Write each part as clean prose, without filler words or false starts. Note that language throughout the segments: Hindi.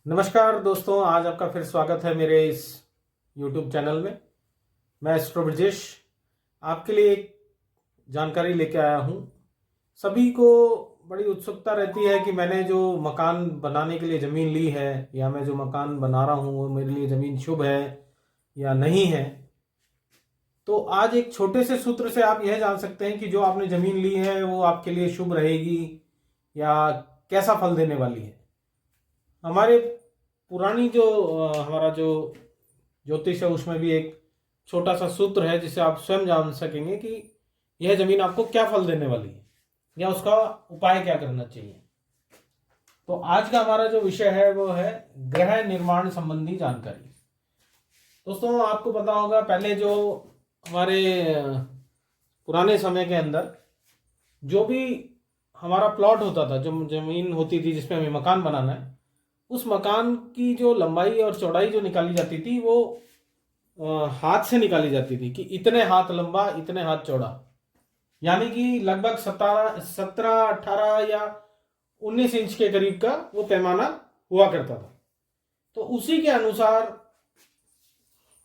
नमस्कार दोस्तों, आज आपका फिर स्वागत है मेरे इस YouTube चैनल में। मैं एस्ट्रो ब्रजेश आपके लिए एक जानकारी लेके आया हूँ। सभी को बड़ी उत्सुकता रहती है कि मैंने जो मकान बनाने के लिए ज़मीन ली है या मैं जो मकान बना रहा हूँ वो मेरे लिए ज़मीन शुभ है या नहीं है। तो आज एक छोटे से सूत्र से आप यह जान सकते हैं कि जो आपने ज़मीन ली है वो आपके लिए शुभ रहेगी या कैसा फल देने वाली है। हमारे पुरानी जो हमारा जो ज्योतिष है उसमें भी एक छोटा सा सूत्र है जिससे आप स्वयं जान सकेंगे कि यह जमीन आपको क्या फल देने वाली है या उसका उपाय क्या करना चाहिए। तो आज का हमारा जो विषय है वो है गृह निर्माण संबंधी जानकारी। दोस्तों, आपको पता होगा पहले जो हमारे पुराने समय के अंदर जो भी हमारा प्लॉट होता था, जो जमीन होती थी जिसमें हमें मकान बनाना है, उस मकान की जो लंबाई और चौड़ाई जो निकाली जाती थी वो हाथ से निकाली जाती थी कि इतने हाथ लंबा इतने हाथ चौड़ा, यानी कि लगभग 17 18 या 19 इंच के करीब का वो पैमाना हुआ करता था। तो उसी के अनुसार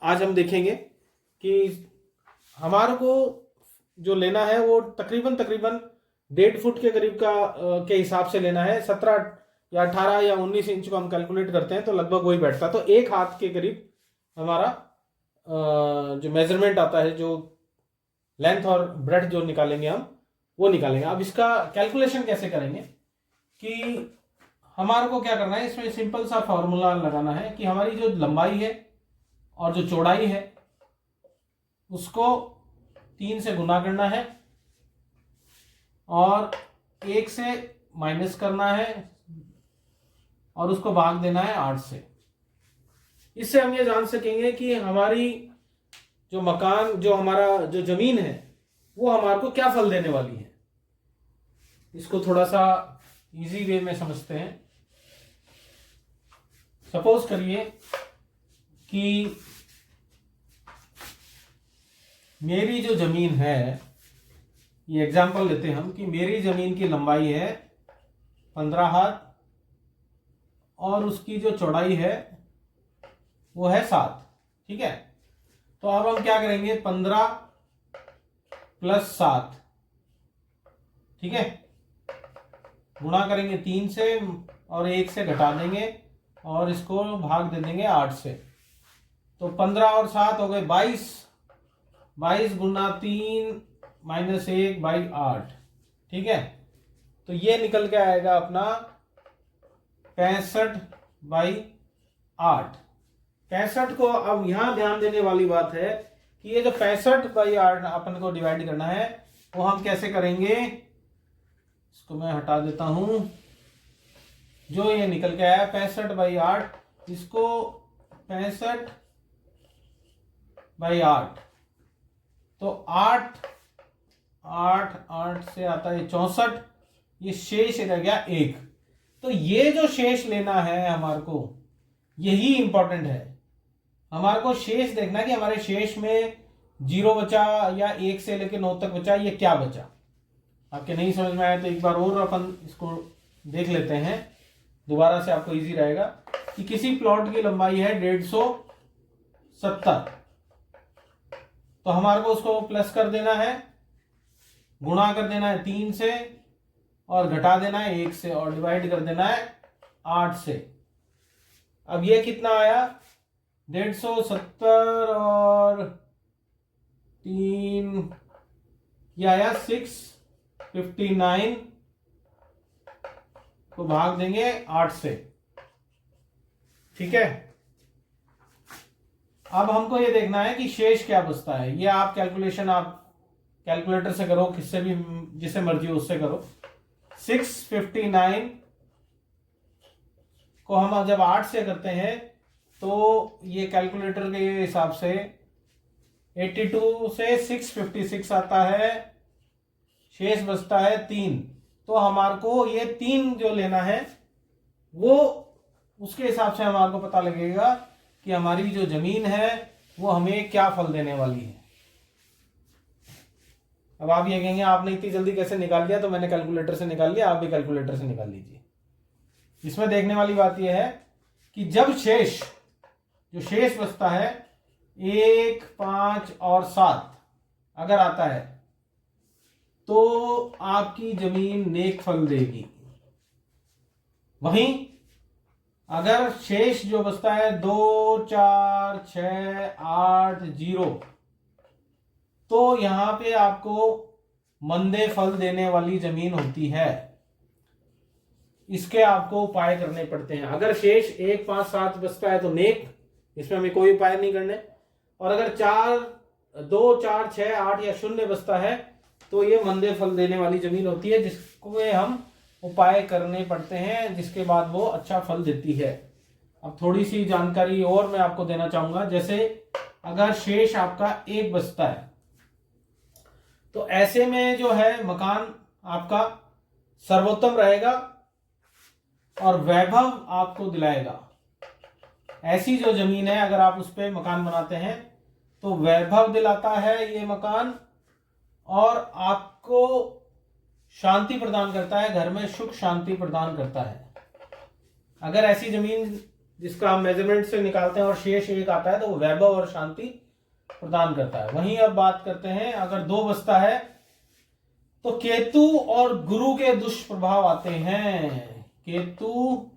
आज हम देखेंगे कि हमारे को जो लेना है वो तकरीबन 1.5 फुट के करीब का के हिसाब से लेना है। 17 या 18 या 19 इंच को हम कैलकुलेट करते हैं तो लगभग वही बैठता है। तो एक हाथ के करीब हमारा जो मेजरमेंट आता है, जो लेंथ और ब्रेड्थ जो निकालेंगे हम वो निकालेंगे। अब इसका कैलकुलेशन कैसे करेंगे कि हमारे को क्या करना है, इसमें सिंपल सा फॉर्मूला लगाना है कि हमारी जो लंबाई है और जो चौड़ाई है उसको 3 से गुना करना है और 1 से माइनस करना है और उसको भाग देना है 8 से। इससे हम ये जान सकेंगे कि हमारी जो मकान, जो हमारा जो जमीन है वो हमारे को क्या फल देने वाली है। इसको थोड़ा सा इजी वे में समझते हैं। सपोज करिए कि मेरी जो जमीन है, ये एग्जांपल लेते हैं हम कि मेरी जमीन की लंबाई है 15 हाथ और उसकी जो चौड़ाई है वो है 7। ठीक है, तो अब हम क्या करेंगे, 15 + 7, ठीक है, गुणा करेंगे 3 से और 1 से घटा देंगे और इसको भाग दे देंगे 8 से। तो 15 और 7 हो गए 22। 22 गुना 3 - 1/8। ठीक है, तो ये निकल के आएगा अपना 65/8। 65 को अब यहां ध्यान देने वाली बात है कि ये जो 65/8 अपन को डिवाइड करना है वो हम कैसे करेंगे। इसको मैं हटा देता हूं। जो ये निकल के आया 65/8, इसको 65/8, तो 8 8 8 से आता है 64, ये शेष रह गया 1। तो ये जो शेष लेना है हमारे को, यही इंपॉर्टेंट है। हमारे को शेष देखना है कि हमारे शेष में 0 बचा या 1 से लेकर 9 तक बचा, ये क्या बचा। आपके नहीं समझ में आया तो एक बार और अपन इसको देख लेते हैं, दोबारा से आपको इजी रहेगा। कि किसी प्लॉट की लंबाई है 150/70, तो हमारे को उसको प्लस कर देना है, गुणा कर देना है 3 से और घटा देना है 1 से और डिवाइड कर देना है 8 से। अब ये कितना आया, 150/70 और 3, ये आया 659 को भाग देंगे 8 से। ठीक है, अब हमको ये देखना है कि शेष क्या बचता है। ये आप कैलकुलेशन आप कैलकुलेटर से करो, किससे भी, जिसे मर्जी हो उससे करो। 659 को हम जब 8 से करते हैं तो ये कैलकुलेटर के हिसाब से 82 से 656 आता है, शेष बचता है 3। तो हमारे को ये 3 जो लेना है वो उसके हिसाब से हमारे को पता लगेगा कि हमारी जो जमीन है वो हमें क्या फल देने वाली है। अब आप ये कहेंगे आपने इतनी जल्दी कैसे निकाल लिया, तो मैंने कैलकुलेटर से निकाल लिया, आप भी कैलकुलेटर से निकाल लीजिए। इसमें देखने वाली बात यह है कि जब जो शेष बचता है 1, 5 और 7 अगर आता है तो आपकी जमीन नेक फल देगी। वहीं अगर शेष जो बचता है 2, 4, 6, 8, 0 तो यहां पे आपको मंदे फल देने वाली जमीन होती है। इसके आपको उपाय करने पड़ते हैं। अगर शेष 1, 5, 7 बचता है तो नेक, इसमें हमें कोई उपाय नहीं करने। और अगर 2, 4, 6, 8 या 0 बचता है तो ये मंदे फल देने वाली जमीन होती है, जिसको हम उपाय करने पड़ते हैं, जिसके बाद वो अच्छा फल देती है। अब थोड़ी सी जानकारी और मैं आपको देना चाहूंगा। जैसे अगर शेष आपका 1 बचता है तो ऐसे में जो है मकान आपका सर्वोत्तम रहेगा और वैभव आपको दिलाएगा। ऐसी जो जमीन है अगर आप उस पर मकान बनाते हैं तो वैभव दिलाता है ये मकान और आपको शांति प्रदान करता है, घर में सुख शांति प्रदान करता है। अगर ऐसी जमीन जिसका हम मेजरमेंट से निकालते हैं और शेष 1 आता है तो वो वैभव और शांति प्रदान करता है। वहीं अब बात करते हैं अगर 2 बचता है तो केतु और गुरु के दुष्प्रभाव आते हैं। केतु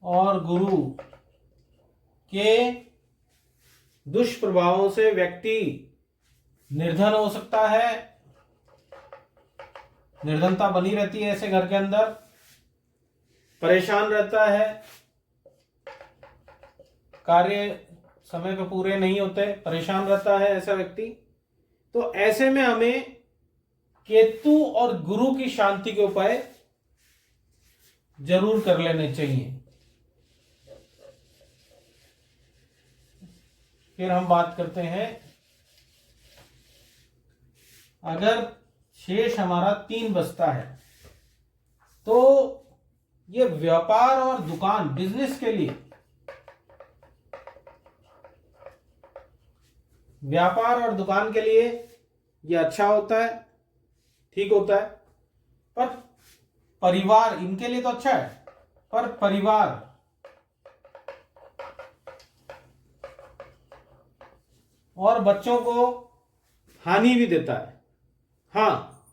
और गुरु के दुष्प्रभावों से व्यक्ति निर्धन हो सकता है, निर्धनता बनी रहती है ऐसे घर के अंदर, परेशान रहता है, कार्य समय पर पूरे नहीं होते, परेशान रहता है ऐसा व्यक्ति। तो ऐसे में हमें केतु और गुरु की शांति के उपाय जरूर कर लेने चाहिए। फिर हम बात करते हैं अगर शेष हमारा 3 बचता है तो ये व्यापार और दुकान बिजनेस के लिए, व्यापार और दुकान के लिए ये अच्छा होता है, ठीक होता है। पर परिवार, इनके लिए तो अच्छा है, पर परिवार और बच्चों को हानि भी देता है। हाँ,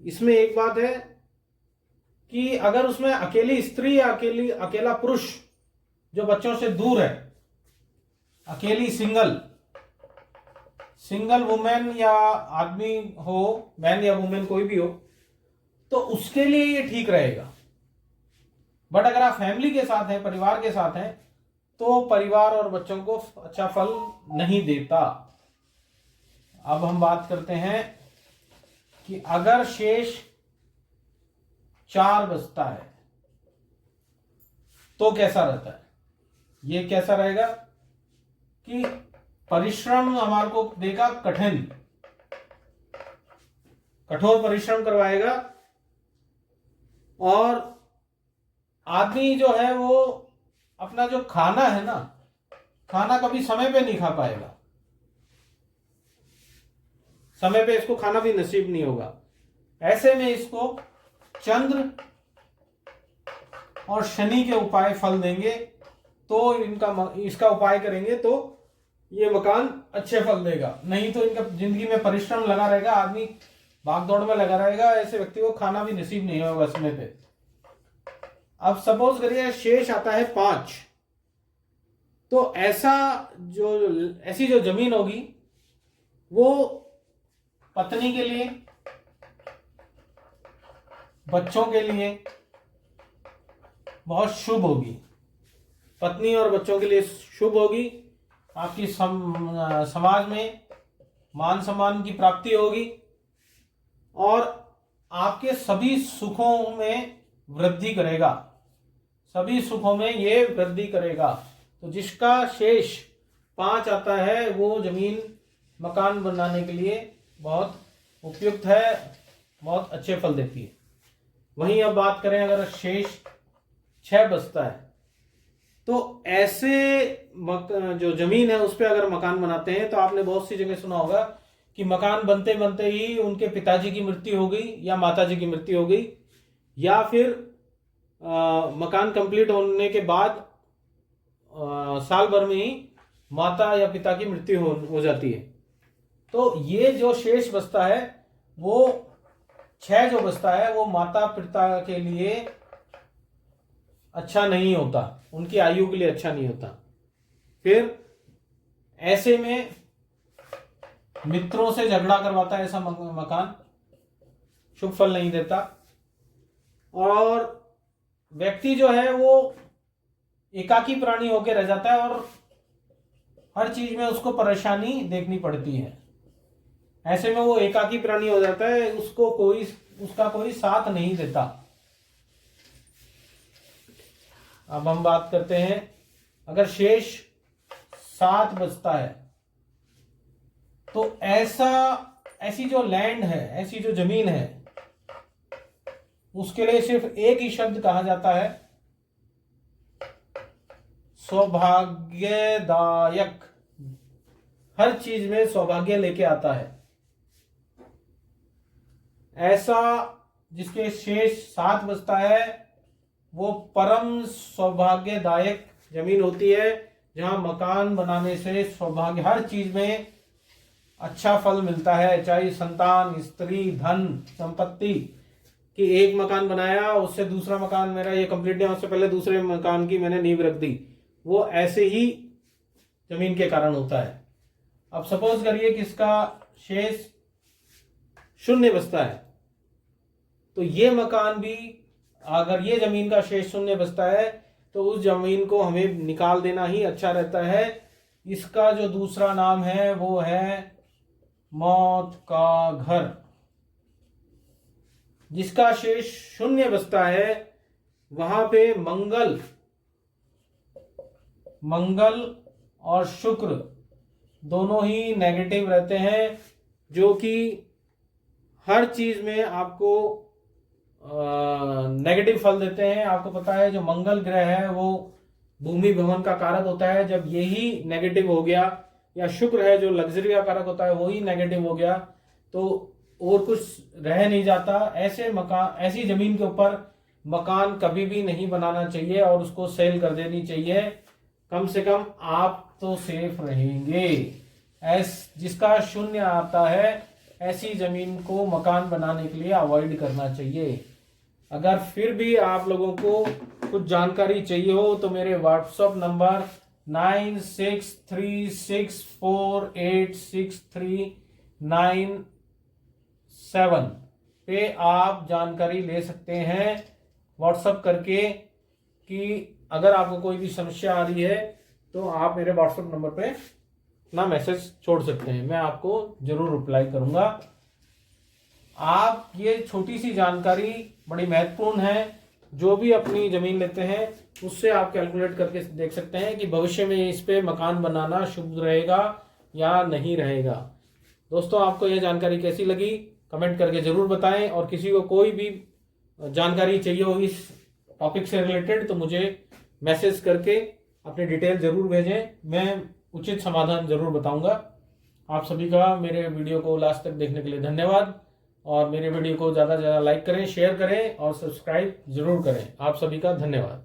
इसमें एक बात है कि अगर उसमें अकेली स्त्री या अकेला पुरुष जो बच्चों से दूर है, अकेली सिंगल वुमेन या आदमी हो, मैन या वुमेन कोई भी हो, तो उसके लिए ये ठीक रहेगा। बट अगर आप फैमिली के साथ हैं, परिवार के साथ हैं, तो परिवार और बच्चों को अच्छा फल नहीं देता। अब हम बात करते हैं कि अगर शेष 4 बचता है तो कैसा रहता है। ये कैसा रहेगा कि परिश्रम हमारे को देगा, कठोर परिश्रम करवाएगा और आदमी जो है वो अपना जो खाना है ना, खाना कभी समय पे नहीं खा पाएगा, समय पे इसको खाना भी नसीब नहीं होगा। ऐसे में इसको चंद्र और शनि के उपाय फल देंगे, तो इसका उपाय करेंगे तो ये मकान अच्छे फल देगा। नहीं तो इनका जिंदगी में परिश्रम लगा रहेगा, आदमी भाग दौड़ में लगा रहेगा, ऐसे व्यक्ति को खाना भी नसीब नहीं होगा समय पे। अब सपोज करिए शेष आता है 5, तो ऐसी जो जमीन होगी वो पत्नी के लिए, बच्चों के लिए बहुत शुभ होगी। पत्नी और बच्चों के लिए शुभ होगी। आपकी समाज में मान सम्मान की प्राप्ति होगी और आपके सभी सुखों में वृद्धि करेगा, सभी सुखों में ये वृद्धि करेगा। तो जिसका शेष 5 आता है वो जमीन मकान बनाने के लिए बहुत उपयुक्त है, बहुत अच्छे फल देती है। वहीं अब बात करें अगर शेष 6 बचता है तो ऐसे जो जमीन है उस पर अगर मकान बनाते हैं तो आपने बहुत सी जगह सुना होगा कि मकान बनते बनते ही उनके पिताजी की मृत्यु हो गई या माताजी की मृत्यु हो गई, या फिर मकान कंप्लीट होने के बाद साल भर में ही माता या पिता की मृत्यु हो जाती है। तो ये जो शेष बचता है वो 6 जो बचता है वो माता पिता के लिए अच्छा नहीं होता, उनकी आयु के लिए अच्छा नहीं होता। फिर ऐसे में मित्रों से झगड़ा करवाता है ऐसा मकान, शुभ फल नहीं देता। और व्यक्ति जो है वो एकाकी प्राणी होकर रह जाता है और हर चीज में उसको परेशानी देखनी पड़ती है। ऐसे में वो एकाकी प्राणी हो जाता है, उसका कोई साथ नहीं देता। अब हम बात करते हैं, अगर शेष 7 बचता है तो ऐसी जो लैंड है, ऐसी जो जमीन है, उसके लिए सिर्फ एक ही शब्द कहा जाता है, सौभाग्यदायक। हर चीज में सौभाग्य लेके आता है। ऐसा जिसके शेष 7 बचता है वो परम सौभाग्यदायक जमीन होती है, जहां मकान बनाने से सौभाग्य, हर चीज में अच्छा फल मिलता है, चाहे संतान, स्त्री, धन, संपत्ति। कि एक मकान बनाया, उससे दूसरा मकान मेरा ये कंप्लीट नहीं, उससे पहले दूसरे मकान की मैंने नींव रख दी, वो ऐसे ही जमीन के कारण होता है। अब सपोज करिए कि इसका शेष 0 बचता है, तो ये मकान भी, अगर ये जमीन का शेष 0 बचता है तो उस जमीन को हमें निकाल देना ही अच्छा रहता है। इसका जो दूसरा नाम है वो है मौत का घर। जिसका शेष 0 बचता है वहां पे मंगल और शुक्र दोनों ही नेगेटिव रहते हैं, जो कि हर चीज में आपको नेगेटिव फल देते हैं। आपको पता है जो मंगल ग्रह है वो भूमि भवन का कारक होता है, जब यही नेगेटिव हो गया, या शुक्र है जो लग्जरी का कारक होता है वही नेगेटिव हो गया, तो और कुछ रह नहीं जाता। ऐसी जमीन के ऊपर मकान कभी भी नहीं बनाना चाहिए और उसको सेल कर देनी चाहिए। कम से कम आप तो सेफ रहेंगे। जिसका 0 आता है ऐसी जमीन को मकान बनाने के लिए अवॉइड करना चाहिए। अगर फिर भी आप लोगों को कुछ जानकारी चाहिए हो तो मेरे व्हाट्सएप नंबर 9636486397 पे आप जानकारी ले सकते हैं व्हाट्सएप करके, कि अगर आपको कोई भी समस्या आ रही है तो आप मेरे व्हाट्सएप नंबर पे ना मैसेज छोड़ सकते हैं, मैं आपको जरूर रिप्लाई करूंगा। आप ये छोटी सी जानकारी बड़ी महत्वपूर्ण है। जो भी अपनी जमीन लेते हैं उससे आप कैलकुलेट करके देख सकते हैं कि भविष्य में इस पे मकान बनाना शुभ रहेगा या नहीं रहेगा। दोस्तों, आपको यह जानकारी कैसी लगी कमेंट करके जरूर बताएं, और किसी को कोई भी जानकारी चाहिए हो इस टॉपिक से रिलेटेड तो मुझे मैसेज करके अपनी डिटेल जरूर भेजें, मैं उचित समाधान जरूर बताऊंगा। आप सभी का मेरे वीडियो को लास्ट तक देखने के लिए धन्यवाद, और मेरे वीडियो को ज़्यादा से ज़्यादा लाइक करें, शेयर करें और सब्सक्राइब जरूर करें। आप सभी का धन्यवाद।